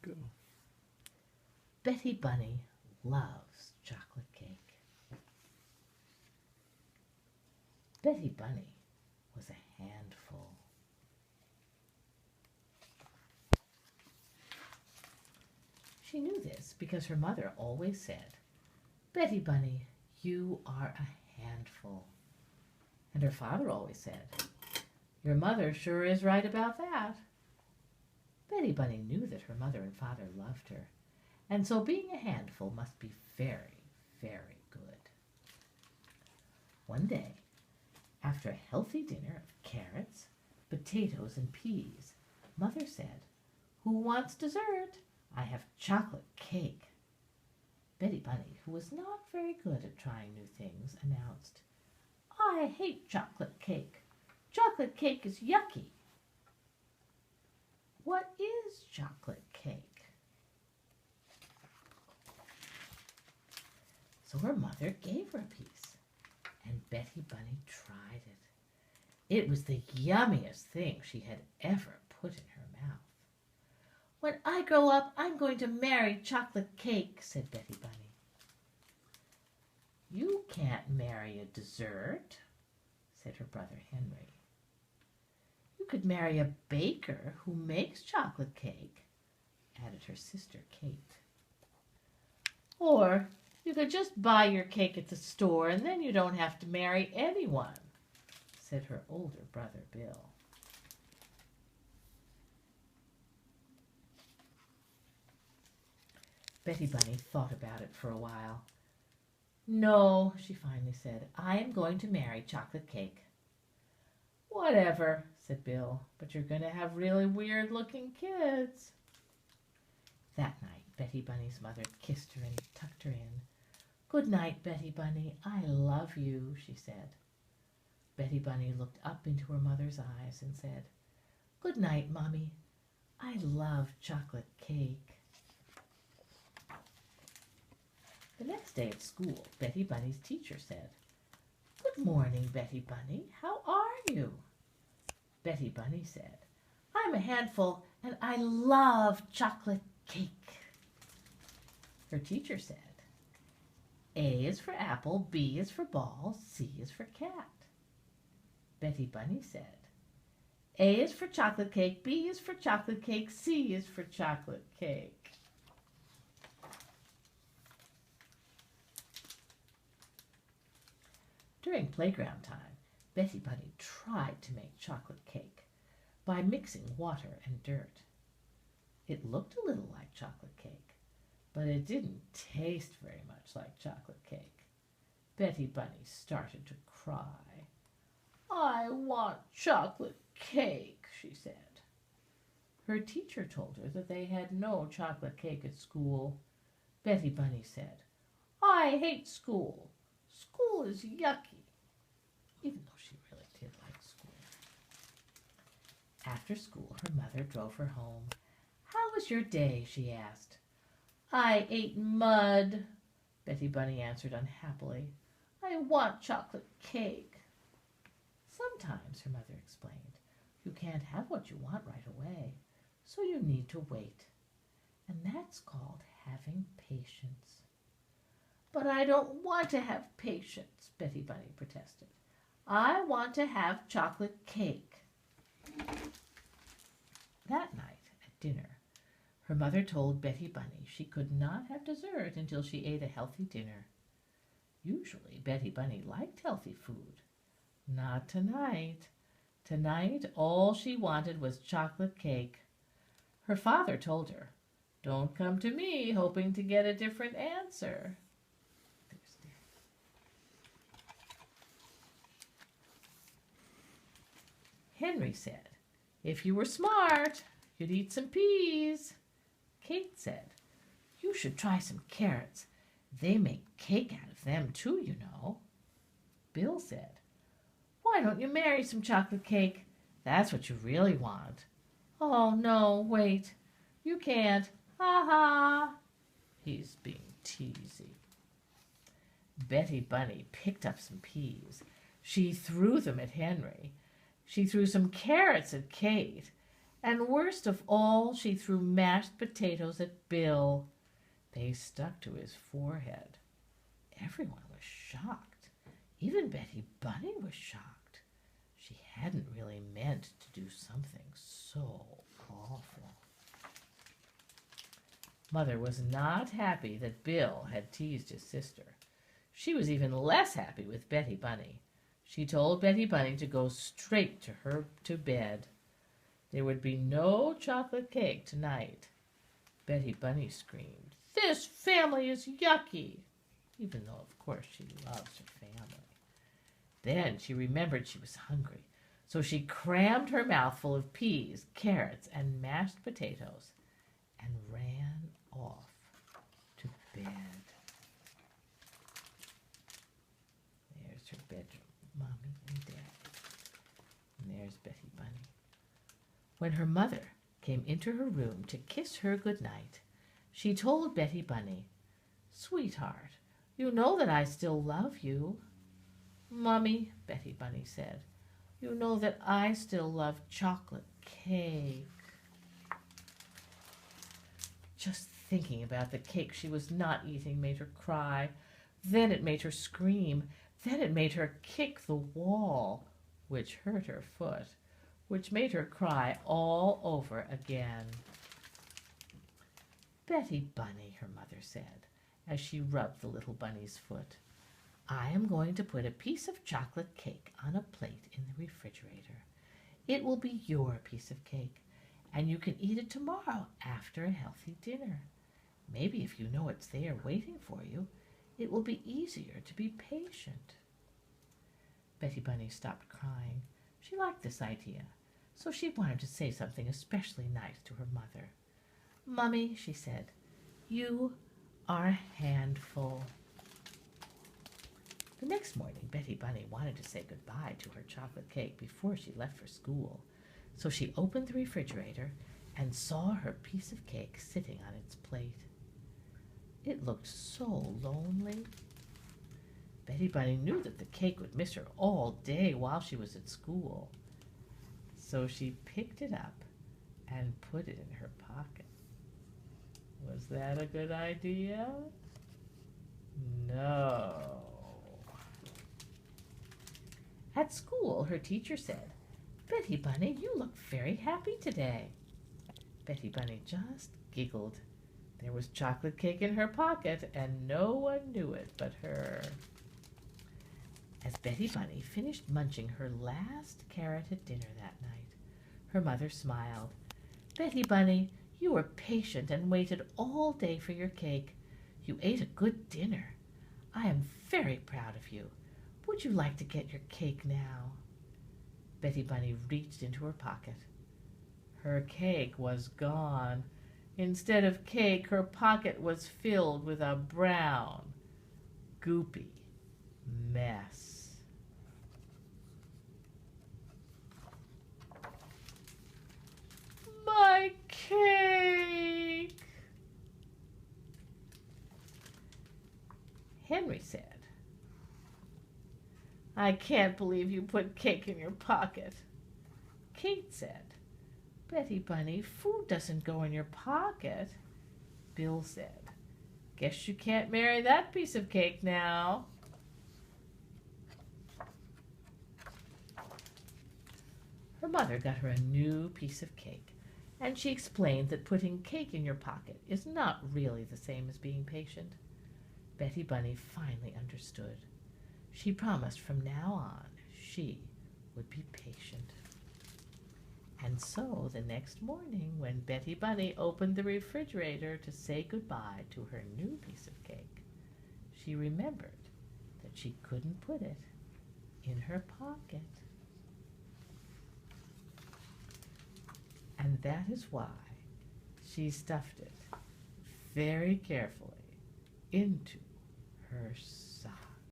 Go. Betty Bunny loves chocolate cake. Betty Bunny was a handful. She knew this because her mother always said, "Betty Bunny, you are a handful." And her father always said, "Your mother sure is right about that." Betty Bunny knew that her mother and father loved her, and so being a handful must be very, very good. One day, after a healthy dinner of carrots, potatoes, and peas, Mother said, "Who wants dessert? I have chocolate cake." Betty Bunny, who was not very good at trying new things, announced, "I hate chocolate cake. Chocolate cake is yucky." "What is chocolate cake?" So her mother gave her a piece, and Betty Bunny tried it. It was the yummiest thing she had ever put in her mouth. "When I grow up, I'm going to marry chocolate cake," said Betty Bunny. "You can't marry a dessert," said her brother Henry. "You could marry a baker who makes chocolate cake," added her sister Kate. "Or you could just buy your cake at the store and then you don't have to marry anyone," said her older brother Bill. Betty Bunny thought about it for a while. "No," she finally said, "I am going to marry chocolate cake." "Whatever," said Bill, "but you're going to have really weird-looking kids." That night, Betty Bunny's mother kissed her and tucked her in. "Good night, Betty Bunny. I love you," she said. Betty Bunny looked up into her mother's eyes and said, "Good night, Mommy. I love chocolate cake." The next day at school, Betty Bunny's teacher said, "Good morning, Betty Bunny. How are you?" Betty Bunny said, "I'm a handful and I love chocolate cake." Her teacher said, "A is for apple, B is for ball, C is for cat." Betty Bunny said, "A is for chocolate cake, B is for chocolate cake, C is for chocolate cake." During playground time, Betty Bunny tried to make chocolate cake by mixing water and dirt. It looked a little like chocolate cake, but it didn't taste very much like chocolate cake. Betty Bunny started to cry. "I want chocolate cake," she said. Her teacher told her that they had no chocolate cake at school. Betty Bunny said, "I hate school. School is yucky," even though she really did like school. After school, her mother drove her home. "How was your day?" she asked. "I ate mud," Betty Bunny answered unhappily. "I want chocolate cake." "Sometimes," her mother explained, "you can't have what you want right away, so you need to wait. And that's called having patience." "But I don't want to have patience," Betty Bunny protested. "I want to have chocolate cake." That night at dinner, her mother told Betty Bunny she could not have dessert until she ate a healthy dinner. Usually Betty Bunny liked healthy food. Not tonight. Tonight all she wanted was chocolate cake. Her father told her, "Don't come to me hoping to get a different answer." Henry said, "If you were smart, you'd eat some peas." Kate said, "You should try some carrots. They make cake out of them too, you know." Bill said, "Why don't you marry some chocolate cake? That's what you really want." "Oh, no, wait. You can't. Ha ha." He's being teasy. Betty Bunny picked up some peas. She threw them at Henry. She threw some carrots at Kate. And worst of all, she threw mashed potatoes at Bill. They stuck to his forehead. Everyone was shocked. Even Betty Bunny was shocked. She hadn't really meant to do something so awful. Mother was not happy that Bill had teased his sister. She was even less happy with Betty Bunny. She told Betty Bunny to go straight to bed. There would be no chocolate cake tonight. Betty Bunny screamed, "This family is yucky!" Even though, of course, she loves her family. Then she remembered she was hungry, so she crammed her mouth full of peas, carrots, and mashed potatoes and ran off to bed. There's her bedroom, Mommy and Daddy. And there's Betty Bunny. When her mother came into her room to kiss her good night, she told Betty Bunny, "Sweetheart, you know that I still love you." "Mummy," Betty Bunny said, "you know that I still love chocolate cake." Just thinking about the cake she was not eating made her cry. Then it made her scream. Then it made her kick the wall, which hurt her foot, which made her cry all over again. "Betty Bunny," her mother said, as she rubbed the little bunny's foot, "I am going to put a piece of chocolate cake on a plate in the refrigerator. It will be your piece of cake, and you can eat it tomorrow after a healthy dinner. Maybe if you know it's there waiting for you, it will be easier to be patient." Betty Bunny stopped crying. She liked this idea, so she wanted to say something especially nice to her mother. "Mummy," she said, "you are a handful." The next morning, Betty Bunny wanted to say goodbye to her chocolate cake before she left for school. So she opened the refrigerator and saw her piece of cake sitting on its plate. It looked so lonely. Betty Bunny knew that the cake would miss her all day while she was at school. So she picked it up and put it in her pocket. Was that a good idea? No. At school, her teacher said, "Betty Bunny, you look very happy today." Betty Bunny just giggled. There was chocolate cake in her pocket, and no one knew it but her. As Betty Bunny finished munching her last carrot at dinner that night, her mother smiled. "Betty Bunny, you were patient and waited all day for your cake. You ate a good dinner. I am very proud of you. Would you like to get your cake now?" Betty Bunny reached into her pocket. Her cake was gone. Instead of cake, her pocket was filled with a brown, goopy mess. "My cake!" Henry said, "I can't believe you put cake in your pocket." Kate said, "Betty Bunny, food doesn't go in your pocket." Bill said, "Guess you can't marry that piece of cake now." Her mother got her a new piece of cake, and she explained that putting cake in your pocket is not really the same as being patient. Betty Bunny finally understood. She promised from now on she would be patient. And so the next morning, when Betty Bunny opened the refrigerator to say goodbye to her new piece of cake, she remembered that she couldn't put it in her pocket. And that is why she stuffed it very carefully into her sock.